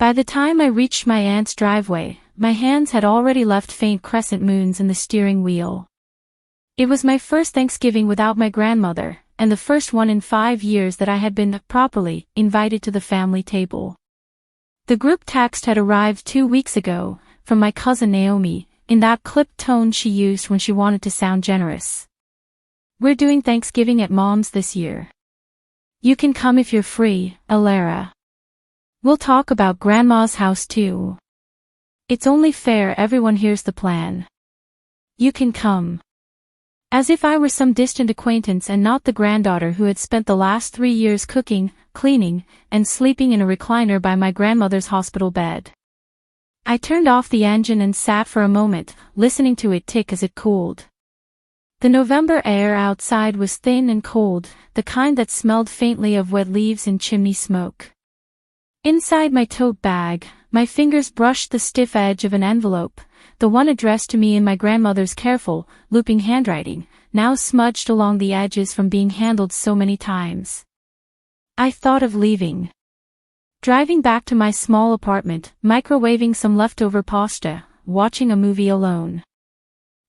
By the time I reached my aunt's driveway, my hands had already left faint crescent moons in the steering wheel. It was my first Thanksgiving without my grandmother, and the first one in 5 years that I had been properly invited to the family table. The group text had arrived 2 weeks ago, from my cousin Naomi, in that clipped tone she used when she wanted to sound generous. "We're doing Thanksgiving at Mom's this year. You can come if you're free, Elara. We'll talk about Grandma's house too. It's only fair everyone hears the plan. You can come." As if I were some distant acquaintance and not the granddaughter who had spent the last 3 years cooking, cleaning, and sleeping in a recliner by my grandmother's hospital bed. I turned off the engine and sat for a moment, listening to it tick as it cooled. The November air outside was thin and cold, the kind that smelled faintly of wet leaves and chimney smoke. Inside my tote bag, my fingers brushed the stiff edge of an envelope, the one addressed to me in my grandmother's careful, looping handwriting, now smudged along the edges from being handled so many times. I thought of leaving. Driving back to my small apartment, microwaving some leftover pasta, watching a movie alone.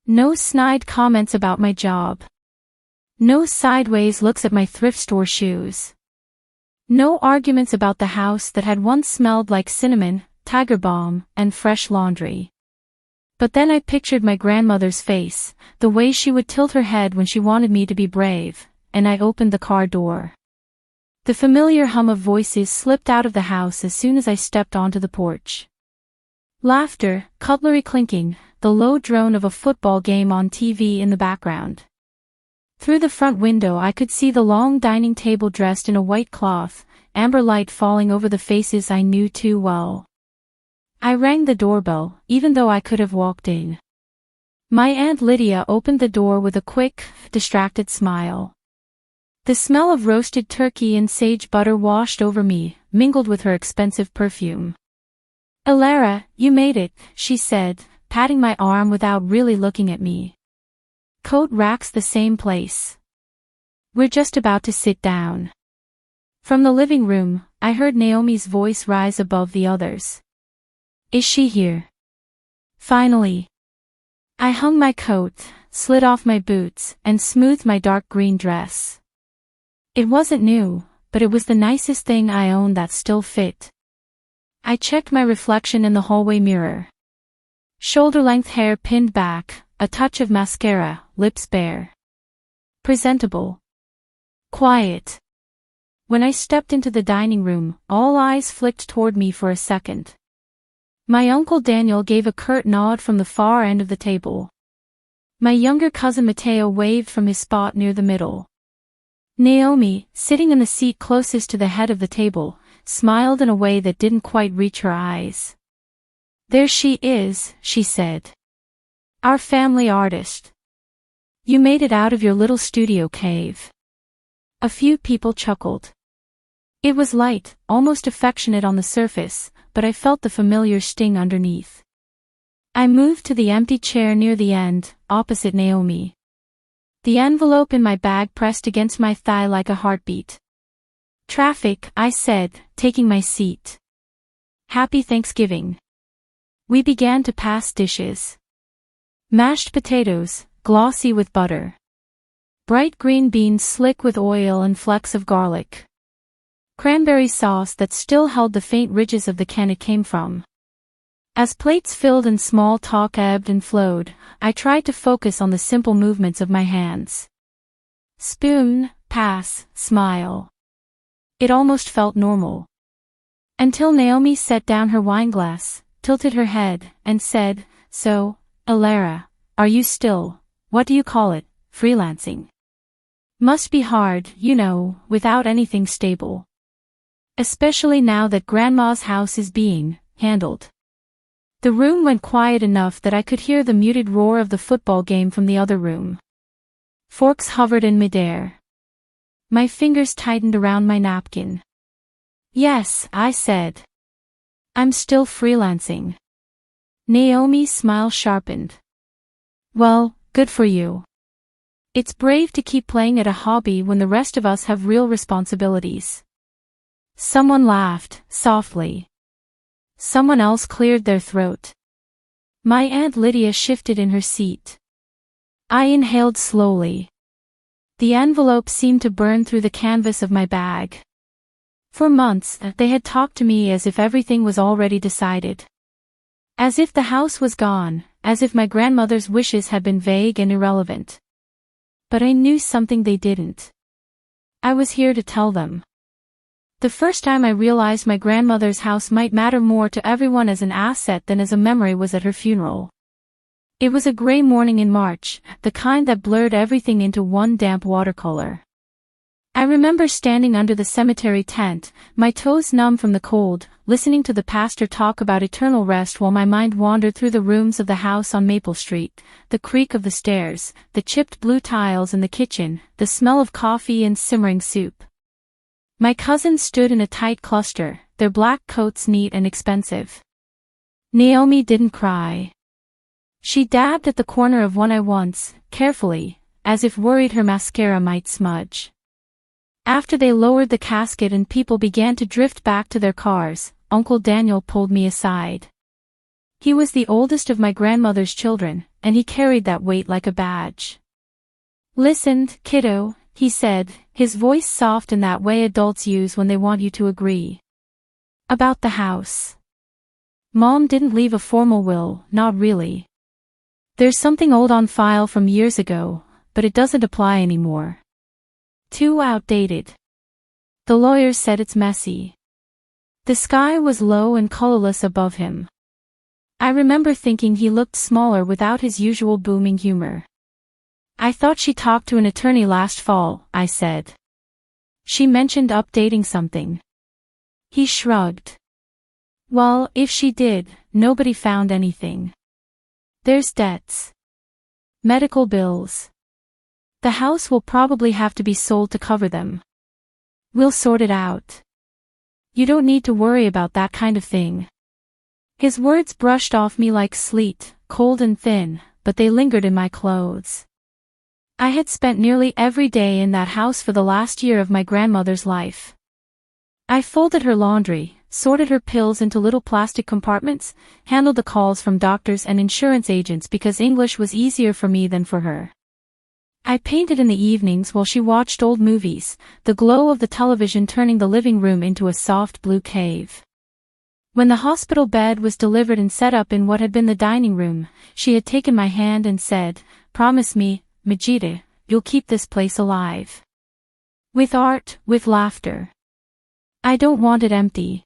No snide comments about my job. No sideways looks at my thrift store shoes. No arguments about the house that had once smelled like cinnamon, tiger balm, and fresh laundry. But then I pictured my grandmother's face, the way she would tilt her head when she wanted me to be brave, and I opened the car door. The familiar hum of voices slipped out of the house as soon as I stepped onto the porch. Laughter, cutlery clinking, the low drone of a football game on TV in the background. Through the front window I could see the long dining table dressed in a white cloth, amber light falling over the faces I knew too well. I rang the doorbell, even though I could have walked in. My Aunt Lydia opened the door with a quick, distracted smile. The smell of roasted turkey and sage butter washed over me, mingled with her expensive perfume. "Elara, you made it," she said, patting my arm without really looking at me. "Coat rack's the same place. We're just about to sit down." From the living room, I heard Naomi's voice rise above the others. "Is she here?" Finally. I hung my coat, slid off my boots, and smoothed my dark green dress. It wasn't new, but it was the nicest thing I owned that still fit. I checked my reflection in the hallway mirror. Shoulder-length hair pinned back, a touch of mascara, lips bare. Presentable. Quiet. When I stepped into the dining room, all eyes flicked toward me for a second. My Uncle Daniel gave a curt nod from the far end of the table. My younger cousin Mateo waved from his spot near the middle. Naomi, sitting in the seat closest to the head of the table, smiled in a way that didn't quite reach her eyes. "There she is," she said. "Our family artist. You made it out of your little studio cave." A few people chuckled. It was light, almost affectionate on the surface, but I felt the familiar sting underneath. I moved to the empty chair near the end, opposite Naomi. The envelope in my bag pressed against my thigh like a heartbeat. "Traffic," I said, taking my seat. "Happy Thanksgiving." We began to pass dishes. Mashed potatoes, glossy with butter. Bright green beans slick with oil and flecks of garlic. Cranberry sauce that still held the faint ridges of the can it came from. As plates filled and small talk ebbed and flowed, I tried to focus on the simple movements of my hands. Spoon, pass, smile. It almost felt normal. Until Naomi set down her wineglass, tilted her head, and said, "So, Elara, are you still, what do you call it, freelancing? Must be hard, you know, without anything stable. Especially now that Grandma's house is being handled." The room went quiet enough that I could hear the muted roar of the football game from the other room. Forks hovered in midair. My fingers tightened around my napkin. "Yes," I said. "I'm still freelancing." Naomi's smile sharpened. "Well, good for you. It's brave to keep playing at a hobby when the rest of us have real responsibilities." Someone laughed, softly. Someone else cleared their throat. My Aunt Lydia shifted in her seat. I inhaled slowly. The envelope seemed to burn through the canvas of my bag. For months, they had talked to me as if everything was already decided. As if the house was gone, as if my grandmother's wishes had been vague and irrelevant. But I knew something they didn't. I was here to tell them. The first time I realized my grandmother's house might matter more to everyone as an asset than as a memory was at her funeral. It was a gray morning in March, the kind that blurred everything into one damp watercolor. I remember standing under the cemetery tent, my toes numb from the cold, listening to the pastor talk about eternal rest while my mind wandered through the rooms of the house on Maple Street, the creak of the stairs, the chipped blue tiles in the kitchen, the smell of coffee and simmering soup. My cousins stood in a tight cluster, their black coats neat and expensive. Naomi didn't cry. She dabbed at the corner of one eye once, carefully, as if worried her mascara might smudge. After they lowered the casket and people began to drift back to their cars, Uncle Daniel pulled me aside. He was the oldest of my grandmother's children, and he carried that weight like a badge. "Listen, kiddo," he said, his voice soft in that way adults use when they want you to agree. "About the house. Mom didn't leave a formal will, not really. There's something old on file from years ago, but it doesn't apply anymore. Too outdated. The lawyers said it's messy." The sky was low and colorless above him. I remember thinking he looked smaller without his usual booming humor. "I thought she talked to an attorney last fall," I said. "She mentioned updating something." He shrugged. "Well, if she did, nobody found anything. There's debts. Medical bills. The house will probably have to be sold to cover them. We'll sort it out. You don't need to worry about that kind of thing." His words brushed off me like sleet, cold and thin, but they lingered in my clothes. I had spent nearly every day in that house for the last year of my grandmother's life. I folded her laundry, sorted her pills into little plastic compartments, handled the calls from doctors and insurance agents because English was easier for me than for her. I painted in the evenings while she watched old movies, the glow of the television turning the living room into a soft blue cave. When the hospital bed was delivered and set up in what had been the dining room, she had taken my hand and said, "Promise me, Majida, you'll keep this place alive. With art, with laughter. I don't want it empty."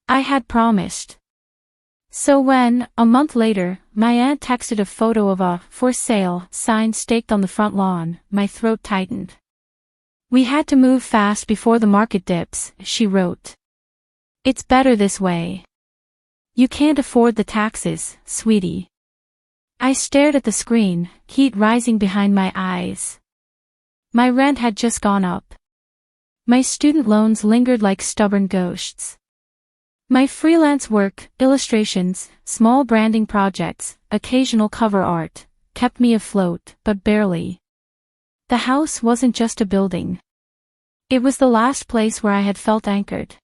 I had promised. So when, a month later, my aunt texted a photo of a "for sale" sign staked on the front lawn, my throat tightened. "We had to move fast before the market dips," she wrote. "It's better this way. You can't afford the taxes, sweetie." I stared at the screen, heat rising behind my eyes. My rent had just gone up. My student loans lingered like stubborn ghosts. My freelance work, illustrations, small branding projects, occasional cover art, kept me afloat, but barely. The house wasn't just a building. It was the last place where I had felt anchored.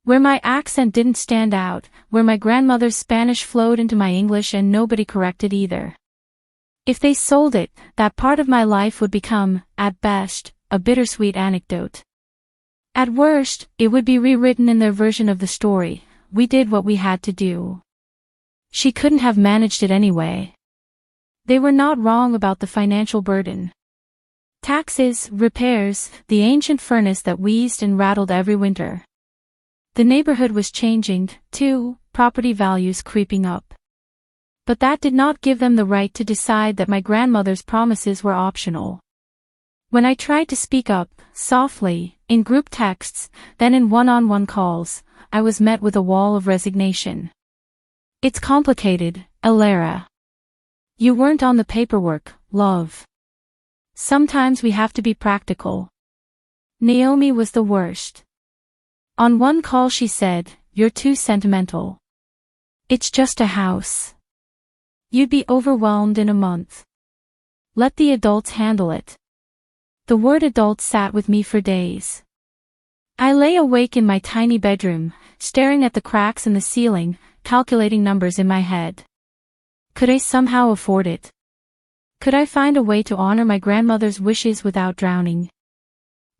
Where my accent didn't stand out, where my grandmother's Spanish flowed into my English and nobody corrected either. If they sold it, that part of my life would become, at best, a bittersweet anecdote. At worst, it would be rewritten in their version of the story. We did what we had to do. She couldn't have managed it anyway. They were not wrong about the financial burden. Taxes, repairs, the ancient furnace that wheezed and rattled every winter. The neighborhood was changing, too, property values creeping up. But that did not give them the right to decide that my grandmother's promises were optional. When I tried to speak up, softly, in group texts, then in one-on-one calls, I was met with a wall of resignation. "It's complicated, Elara. You weren't on the paperwork, love. Sometimes we have to be practical." Naomi was the worst. On one call she said, "You're too sentimental. It's just a house. You'd be overwhelmed in a month. Let the adults handle it." The word adult sat with me for days. I lay awake in my tiny bedroom, staring at the cracks in the ceiling, calculating numbers in my head. Could I somehow afford it? Could I find a way to honor my grandmother's wishes without drowning?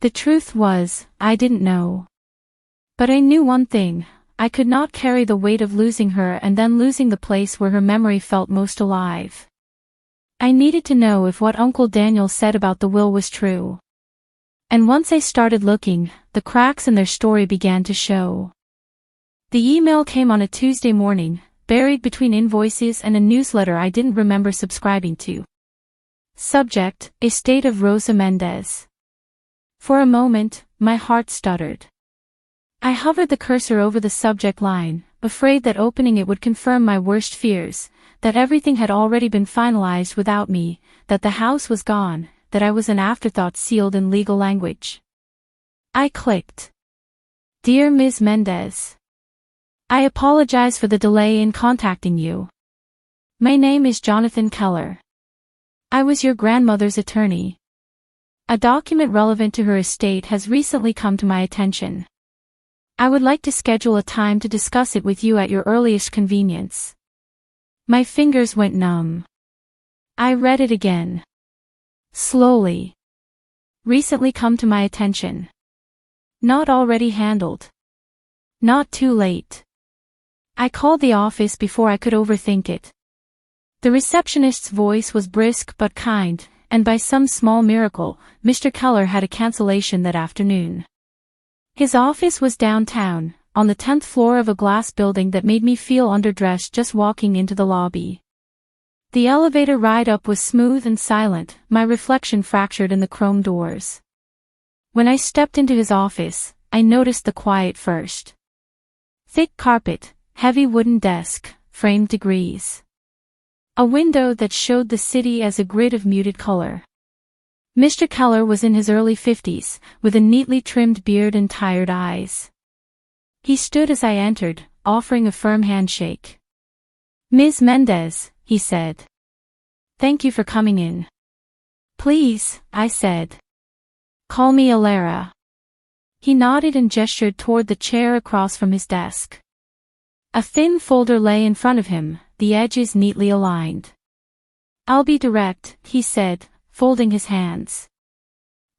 The truth was, I didn't know. But I knew one thing: I could not carry the weight of losing her and then losing the place where her memory felt most alive. I needed to know if what Uncle Daniel said about the will was true. And once I started looking, the cracks in their story began to show. The email came on a Tuesday morning, buried between invoices and a newsletter I didn't remember subscribing to. Subject: Estate of Rosa Mendez. For a moment, my heart stuttered. I hovered the cursor over the subject line, afraid that opening it would confirm my worst fears, that everything had already been finalized without me, that the house was gone, that I was an afterthought sealed in legal language. I clicked. Dear Ms. Mendez, I apologize for the delay in contacting you. My name is Jonathan Keller. I was your grandmother's attorney. A document relevant to her estate has recently come to my attention. I would like to schedule a time to discuss it with you at your earliest convenience. My fingers went numb. I read it again. Slowly. Recently come to my attention. Not already handled. Not too late. I called the office before I could overthink it. The receptionist's voice was brisk but kind, and by some small miracle, Mr. Keller had a cancellation that afternoon. His office was downtown, on the 10th floor of a glass building that made me feel underdressed just walking into the lobby. The elevator ride up was smooth and silent, my reflection fractured in the chrome doors. When I stepped into his office, I noticed the quiet first. Thick carpet, heavy wooden desk, framed degrees. A window that showed the city as a grid of muted color. Mr. Keller was in his early 50s, with a neatly trimmed beard and tired eyes. He stood as I entered, offering a firm handshake. Ms. Mendez, he said. Thank you for coming in. Please, I said. Call me Elara. He nodded and gestured toward the chair across from his desk. A thin folder lay in front of him, the edges neatly aligned. I'll be direct, he said, folding his hands.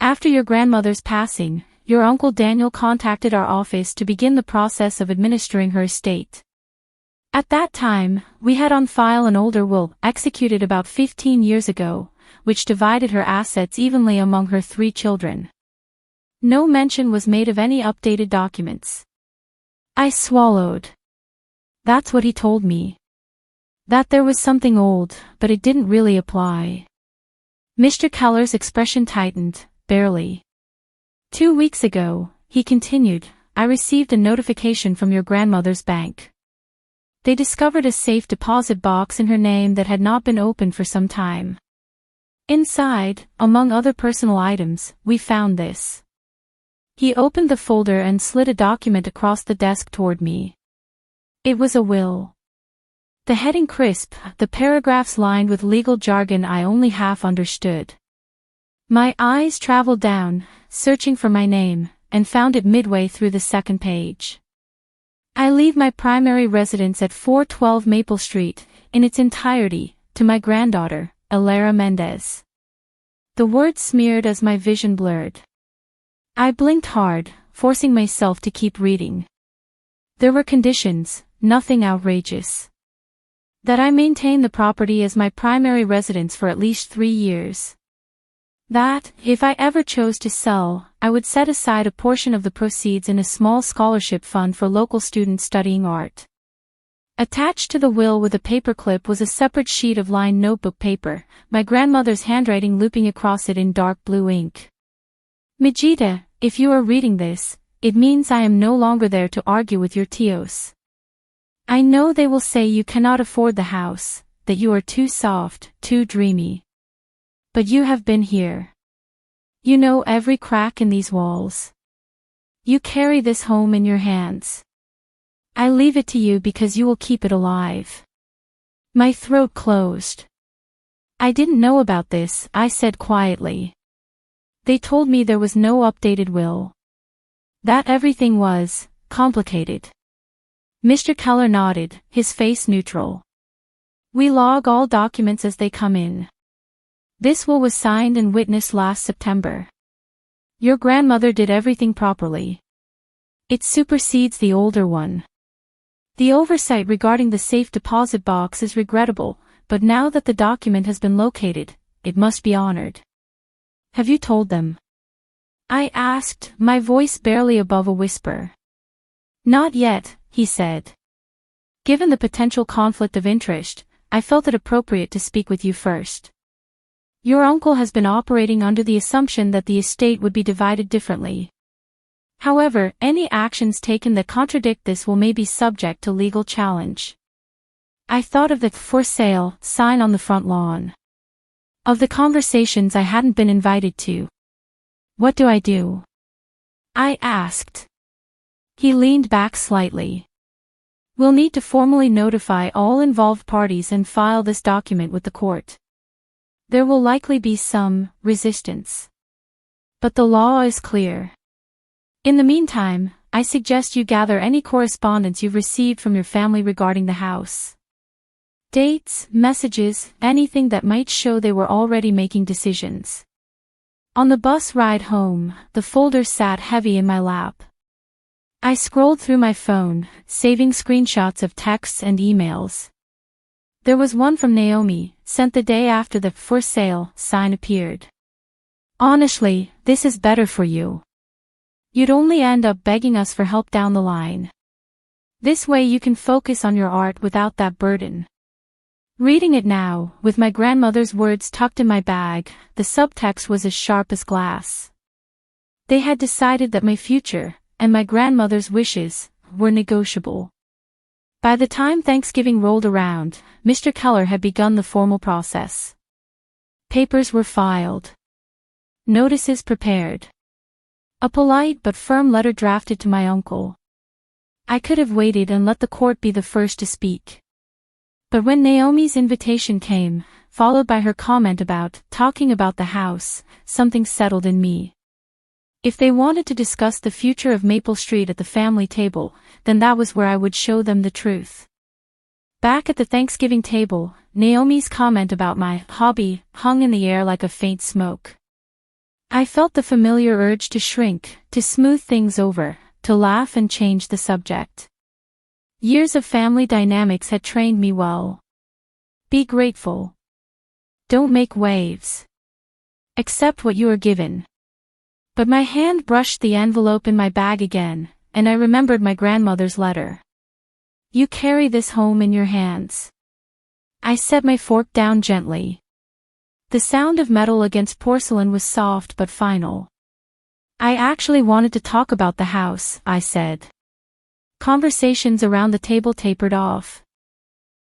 After your grandmother's passing, your Uncle Daniel contacted our office to begin the process of administering her estate. At that time, we had on file an older will, executed about 15 years ago, which divided her assets evenly among her 3 children. No mention was made of any updated documents. I swallowed. That's what he told me. That there was something old, but it didn't really apply. Mr. Keller's expression tightened, barely. 2 weeks ago, he continued, I received a notification from your grandmother's bank. They discovered a safe deposit box in her name that had not been opened for some time. Inside, among other personal items, we found this. He opened the folder and slid a document across the desk toward me. It was a will. The heading crisp, the paragraphs lined with legal jargon I only half understood. My eyes traveled down, searching for my name, and found it midway through the second page. I leave my primary residence at 412 Maple Street, in its entirety, to my granddaughter, Elara Mendez. The words smeared as my vision blurred. I blinked hard, forcing myself to keep reading. There were conditions, nothing outrageous. That I maintain the property as my primary residence for at least 3 years. That, if I ever chose to sell, I would set aside a portion of the proceeds in a small scholarship fund for local students studying art. Attached to the will with a paperclip was a separate sheet of lined notebook paper, my grandmother's handwriting looping across it in dark blue ink. Mijita, if you are reading this, it means I am no longer there to argue with your tios. I know they will say you cannot afford the house, that you are too soft, too dreamy. But you have been here. You know every crack in these walls. You carry this home in your hands. I leave it to you because you will keep it alive. My throat closed. I didn't know about this, I said quietly. They told me there was no updated will. That everything was complicated. Mr. Keller nodded, his face neutral. We log all documents as they come in. This will was signed and witnessed last September. Your grandmother did everything properly. It supersedes the older one. The oversight regarding the safe deposit box is regrettable, but now that the document has been located, it must be honored. Have you told them? I asked, my voice barely above a whisper. Not yet, he said. Given the potential conflict of interest, I felt it appropriate to speak with you first. Your uncle has been operating under the assumption that the estate would be divided differently. However, any actions taken that contradict this may be subject to legal challenge. I thought of the "for sale" sign on the front lawn. Of the conversations I hadn't been invited to. What do I do? I asked. He leaned back slightly. We'll need to formally notify all involved parties and file this document with the court. There will likely be some resistance. But the law is clear. In the meantime, I suggest you gather any correspondence you've received from your family regarding the house. Dates, messages, anything that might show they were already making decisions. On the bus ride home, the folder sat heavy in my lap. I scrolled through my phone, saving screenshots of texts and emails. There was one from Naomi, sent the day after the "for sale" sign appeared. Honestly, this is better for you. You'd only end up begging us for help down the line. This way you can focus on your art without that burden. Reading it now, with my grandmother's words tucked in my bag, the subtext was as sharp as glass. They had decided that my future, and my grandmother's wishes, were negotiable. By the time Thanksgiving rolled around, Mr. Keller had begun the formal process. Papers were filed. Notices prepared. A polite but firm letter drafted to my uncle. I could have waited and let the court be the first to speak. But when Naomi's invitation came, followed by her comment about talking about the house, something settled in me. If they wanted to discuss the future of Maple Street at the family table, then that was where I would show them the truth. Back at the Thanksgiving table, Naomi's comment about my hobby hung in the air like a faint smoke. I felt the familiar urge to shrink, to smooth things over, to laugh and change the subject. Years of family dynamics had trained me well. Be grateful. Don't make waves. Accept what you are given. But my hand brushed the envelope in my bag again, and I remembered my grandmother's letter. You carry this home in your hands. I set my fork down gently. The sound of metal against porcelain was soft but final. I actually wanted to talk about the house, I said. Conversations around the table tapered off.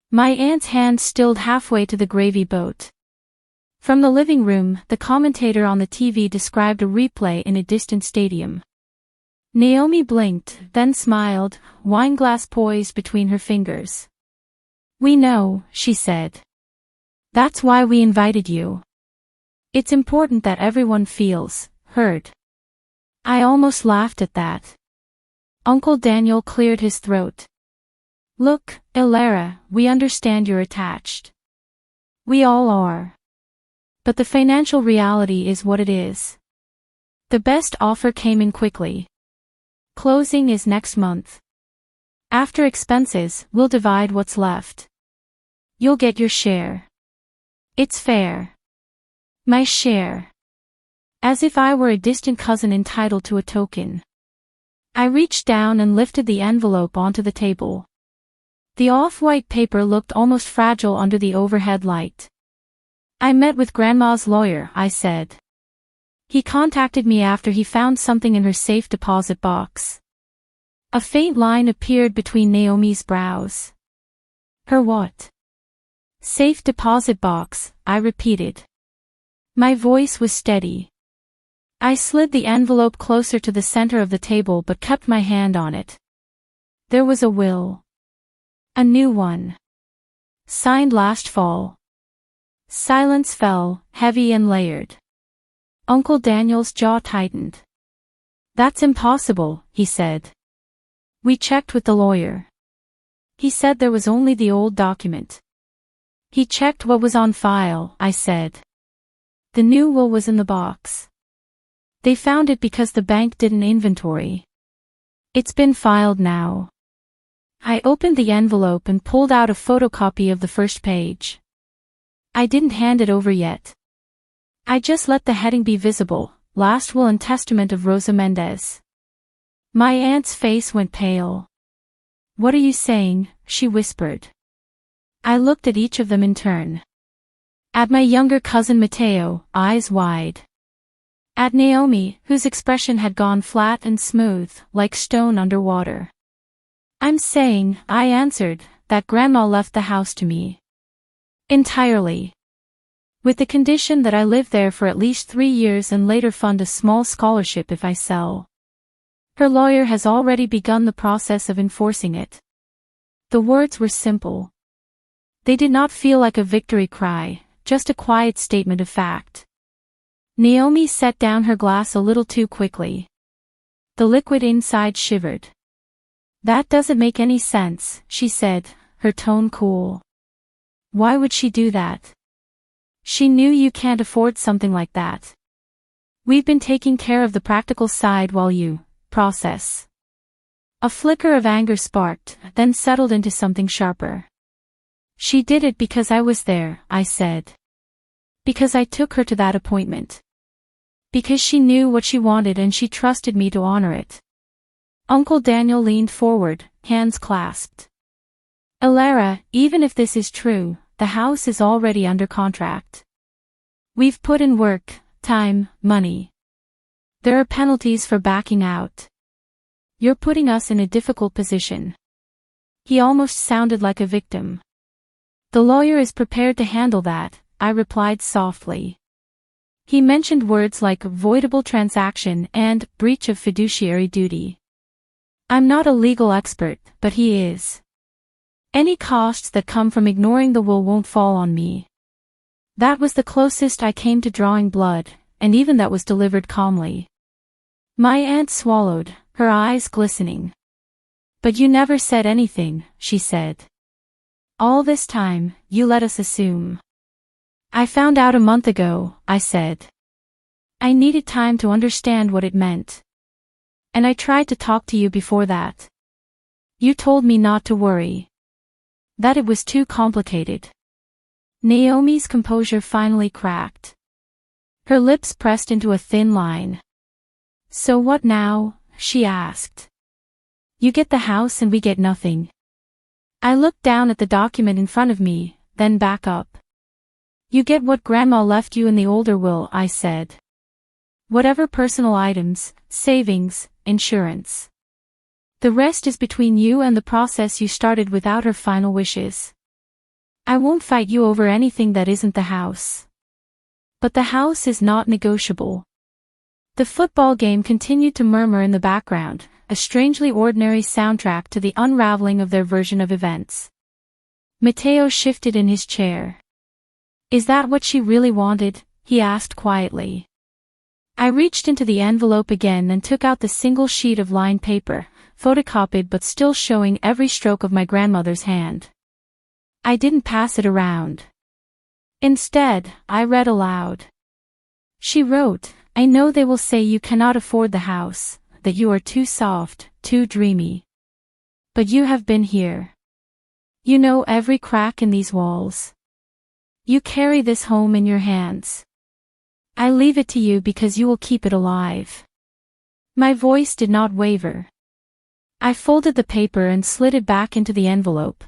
My aunt's hand stilled halfway to the gravy boat. From the living room, the commentator on the TV described a replay in a distant stadium. Naomi blinked, then smiled, wineglass poised between her fingers. We know, she said. That's why we invited you. It's important that everyone feels heard. I almost laughed at that. Uncle Daniel cleared his throat. Look, Elara, we understand you're attached. We all are. But the financial reality is what it is. The best offer came in quickly. Closing is next month. After expenses, we'll divide what's left. You'll get your share. It's fair. My share. As if I were a distant cousin entitled to a token. I reached down and lifted the envelope onto the table. The off-white paper looked almost fragile under the overhead light. I met with Grandma's lawyer, I said. He contacted me after he found something in her safe deposit box. A faint line appeared between Naomi's brows. Her what? Safe deposit box, I repeated. My voice was steady. I slid the envelope closer to the center of the table but kept my hand on it. There was a will. A new one. Signed last fall. Silence fell, heavy and layered. Uncle Daniel's jaw tightened. That's impossible, he said. We checked with the lawyer. He said there was only the old document. He checked what was on file, I said. The new will was in the box. They found it because the bank did an inventory. It's been filed now. I opened the envelope and pulled out a photocopy of the first page. I didn't hand it over yet. I just let the heading be visible, Last Will and Testament of Rosa Mendez. My aunt's face went pale. What are you saying? She whispered. I looked at each of them in turn. At my younger cousin Mateo, eyes wide. At Naomi, whose expression had gone flat and smooth, like stone underwater. I'm saying, I answered, that Grandma left the house to me. Entirely. With the condition that I live there for at least 3 years and later fund a small scholarship if I sell. Her lawyer has already begun the process of enforcing it. The words were simple. They did not feel like a victory cry, just a quiet statement of fact. Naomi set down her glass a little too quickly. The liquid inside shivered. That doesn't make any sense, she said, her tone cool. Why would she do that? She knew you can't afford something like that. We've been taking care of the practical side while you process. A flicker of anger sparked, then settled into something sharper. She did it because I was there, I said. Because I took her to that appointment. Because she knew what she wanted and she trusted me to honor it. Uncle Daniel leaned forward, hands clasped. Elara, even if this is true, the house is already under contract. We've put in work, time, money. There are penalties for backing out. You're putting us in a difficult position. He almost sounded like a victim. The lawyer is prepared to handle that, I replied softly. He mentioned words like voidable transaction and breach of fiduciary duty. I'm not a legal expert, but he is. Any costs that come from ignoring the will won't fall on me. That was the closest I came to drawing blood, and even that was delivered calmly. My aunt swallowed, her eyes glistening. But you never said anything, she said. All this time, you let us assume. I found out a month ago, I said. I needed time to understand what it meant. And I tried to talk to you before that. You told me not to worry. That it was too complicated. Naomi's composure finally cracked. Her lips pressed into a thin line. So what now? She asked. You get the house and we get nothing. I looked down at the document in front of me, then back up. You get what Grandma left you in the older will, I said. Whatever personal items, savings, insurance. The rest is between you and the process you started without her final wishes. I won't fight you over anything that isn't the house. But the house is not negotiable. The football game continued to murmur in the background, a strangely ordinary soundtrack to the unraveling of their version of events. Mateo shifted in his chair. Is that what she really wanted? He asked quietly. I reached into the envelope again and took out the single sheet of lined paper, photocopied but still showing every stroke of my grandmother's hand. I didn't pass it around. Instead, I read aloud. She wrote, I know they will say you cannot afford the house, that you are too soft, too dreamy. But you have been here. You know every crack in these walls. You carry this home in your hands. I leave it to you because you will keep it alive. My voice did not waver. I folded the paper and slid it back into the envelope.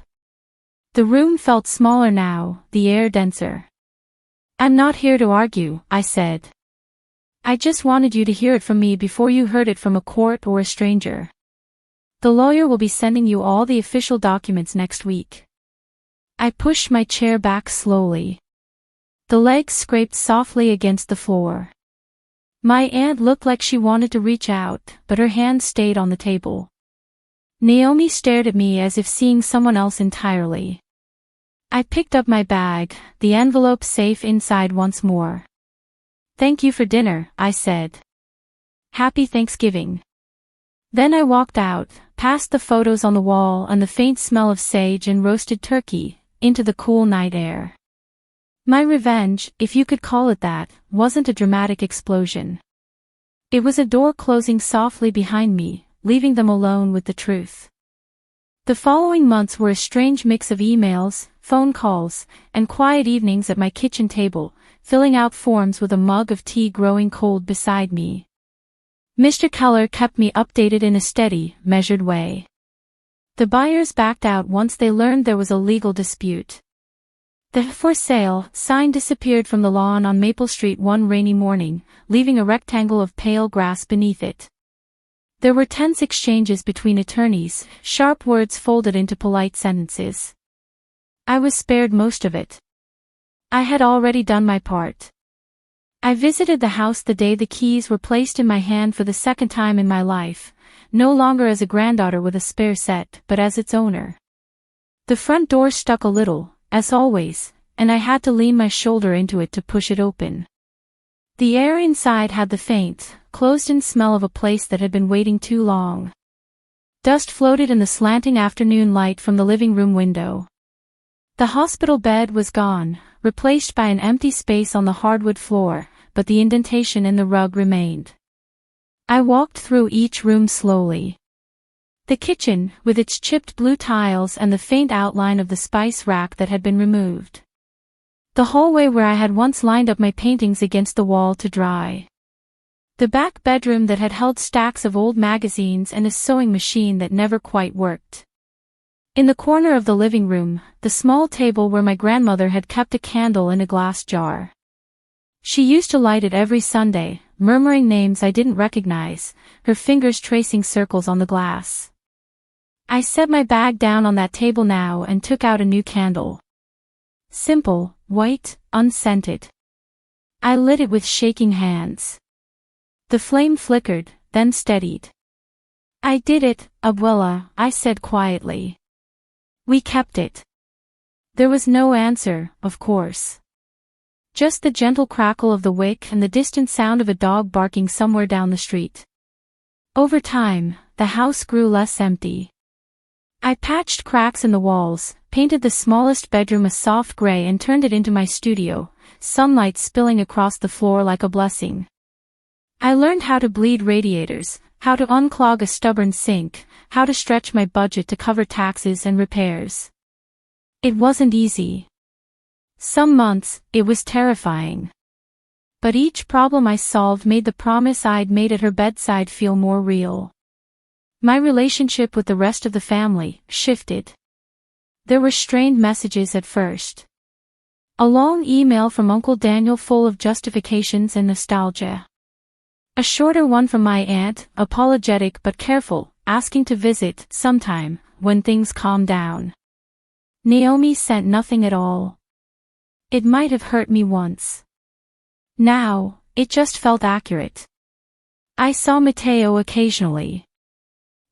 The room felt smaller now, the air denser. I'm not here to argue, I said. I just wanted you to hear it from me before you heard it from a court or a stranger. The lawyer will be sending you all the official documents next week. I pushed my chair back slowly. The legs scraped softly against the floor. My aunt looked like she wanted to reach out, but her hand stayed on the table. Naomi stared at me as if seeing someone else entirely. I picked up my bag, the envelope safe inside once more. Thank you for dinner, I said. Happy Thanksgiving. Then I walked out, past the photos on the wall and the faint smell of sage and roasted turkey, into the cool night air. My revenge, if you could call it that, wasn't a dramatic explosion. It was a door closing softly behind me, leaving them alone with the truth. The following months were a strange mix of emails, phone calls, and quiet evenings at my kitchen table, filling out forms with a mug of tea growing cold beside me. Mr. Keller kept me updated in a steady, measured way. The buyers backed out once they learned there was a legal dispute. The "for sale" sign disappeared from the lawn on Maple Street one rainy morning, leaving a rectangle of pale grass beneath it. There were tense exchanges between attorneys, sharp words folded into polite sentences. I was spared most of it. I had already done my part. I visited the house the day the keys were placed in my hand for the second time in my life, no longer as a granddaughter with a spare set, but as its owner. The front door stuck a little, as always, and I had to lean my shoulder into it to push it open. The air inside had the faint, closed-in smell of a place that had been waiting too long. Dust floated in the slanting afternoon light from the living room window. The hospital bed was gone, replaced by an empty space on the hardwood floor, but the indentation in the rug remained. I walked through each room slowly. The kitchen, with its chipped blue tiles and the faint outline of the spice rack that had been removed. The hallway where I had once lined up my paintings against the wall to dry. The back bedroom that had held stacks of old magazines and a sewing machine that never quite worked. In the corner of the living room, the small table where my grandmother had kept a candle in a glass jar. She used to light it every Sunday, murmuring names I didn't recognize, her fingers tracing circles on the glass. I set my bag down on that table now and took out a new candle. Simple, white, unscented. I lit it with shaking hands. The flame flickered, then steadied. I did it, Abuela, I said quietly. We kept it. There was no answer, of course. Just the gentle crackle of the wick and the distant sound of a dog barking somewhere down the street. Over time, the house grew less empty. I patched cracks in the walls, painted the smallest bedroom a soft gray and turned it into my studio, sunlight spilling across the floor like a blessing. I learned how to bleed radiators, how to unclog a stubborn sink, how to stretch my budget to cover taxes and repairs. It wasn't easy. Some months, it was terrifying. But each problem I solved made the promise I'd made at her bedside feel more real. My relationship with the rest of the family shifted. There were strained messages at first. A long email from Uncle Daniel full of justifications and nostalgia. A shorter one from my aunt, apologetic but careful, asking to visit sometime, when things calmed down. Naomi sent nothing at all. It might have hurt me once. Now, it just felt accurate. I saw Mateo occasionally.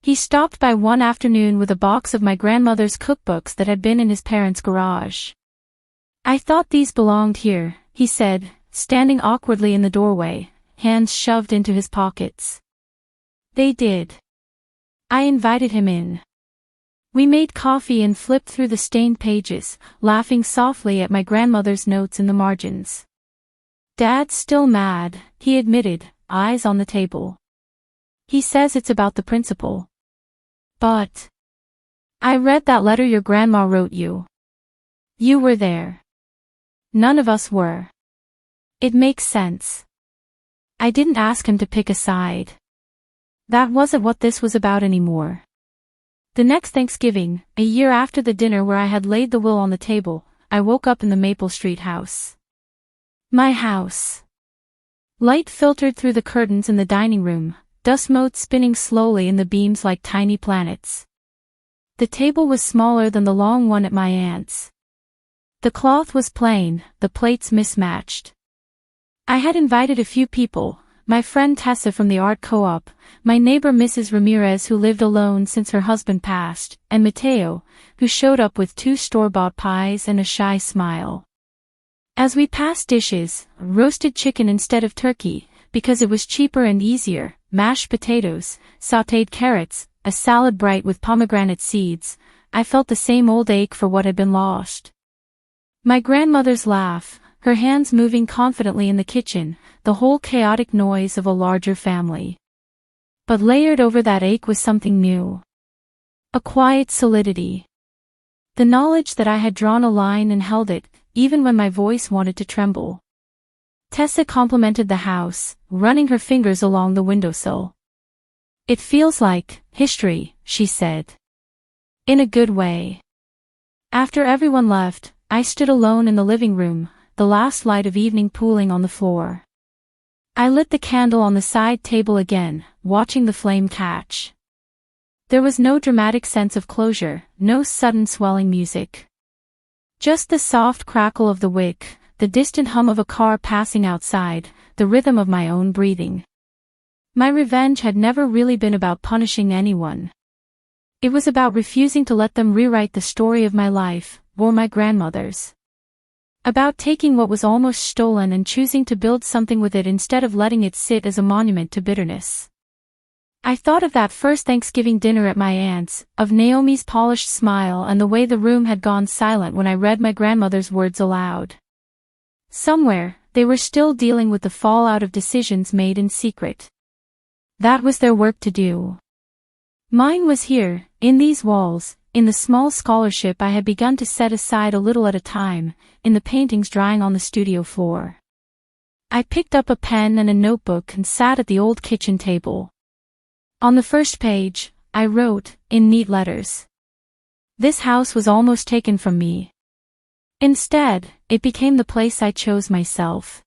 He stopped by one afternoon with a box of my grandmother's cookbooks that had been in his parents' garage. I thought these belonged here, he said, standing awkwardly in the doorway, hands shoved into his pockets. They did. I invited him in. We made coffee and flipped through the stained pages, laughing softly at my grandmother's notes in the margins. Dad's still mad, he admitted, eyes on the table. He says it's about the principal. But I read that letter your grandma wrote you. You were there. None of us were. It makes sense. I didn't ask him to pick a side. That wasn't what this was about anymore. The next Thanksgiving, a year after the dinner where I had laid the will on the table, I woke up in the Maple Street house. My house. Light filtered through the curtains in the dining room, dust motes spinning slowly in the beams like tiny planets. The table was smaller than the long one at my aunt's. The cloth was plain, the plates mismatched. I had invited a few people, my friend Tessa from the art co-op, my neighbor Mrs. Ramirez who lived alone since her husband passed, and Mateo, who showed up with 2 store-bought pies and a shy smile. As we passed dishes, roasted chicken instead of turkey, because it was cheaper and easier, mashed potatoes, sautéed carrots, a salad bright with pomegranate seeds. I felt the same old ache for what had been lost. My grandmother's laugh, her hands moving confidently in the kitchen, the whole chaotic noise of a larger family. But layered over that ache was something new. A quiet solidity. The knowledge that I had drawn a line and held it, even when my voice wanted to tremble. Tessa complimented the house, running her fingers along the windowsill. "It feels like history," she said. "In a good way." After everyone left, I stood alone in the living room, the last light of evening pooling on the floor. I lit the candle on the side table again, watching the flame catch. There was no dramatic sense of closure, no sudden swelling music. Just the soft crackle of the wick, the distant hum of a car passing outside, the rhythm of my own breathing. My revenge had never really been about punishing anyone. It was about refusing to let them rewrite the story of my life, or my grandmother's. About taking what was almost stolen and choosing to build something with it instead of letting it sit as a monument to bitterness. I thought of that first Thanksgiving dinner at my aunt's, of Naomi's polished smile and the way the room had gone silent when I read my grandmother's words aloud. Somewhere, they were still dealing with the fallout of decisions made in secret. That was their work to do. Mine was here, in these walls, in the small scholarship I had begun to set aside a little at a time, in the paintings drying on the studio floor. I picked up a pen and a notebook and sat at the old kitchen table. On the first page, I wrote, in neat letters. This house was almost taken from me. Instead, it became the place I chose myself.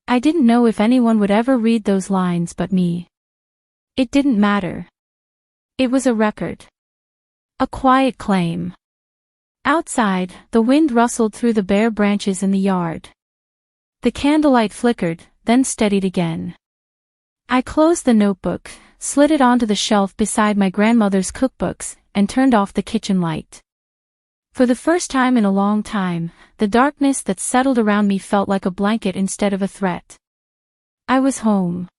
I didn't know if anyone would ever read those lines but me. It didn't matter. It was a record. A quiet claim. Outside, the wind rustled through the bare branches in the yard. The candlelight flickered, then steadied again. I closed the notebook, slid it onto the shelf beside my grandmother's cookbooks, and turned off the kitchen light. For the first time in a long time, the darkness that settled around me felt like a blanket instead of a threat. I was home.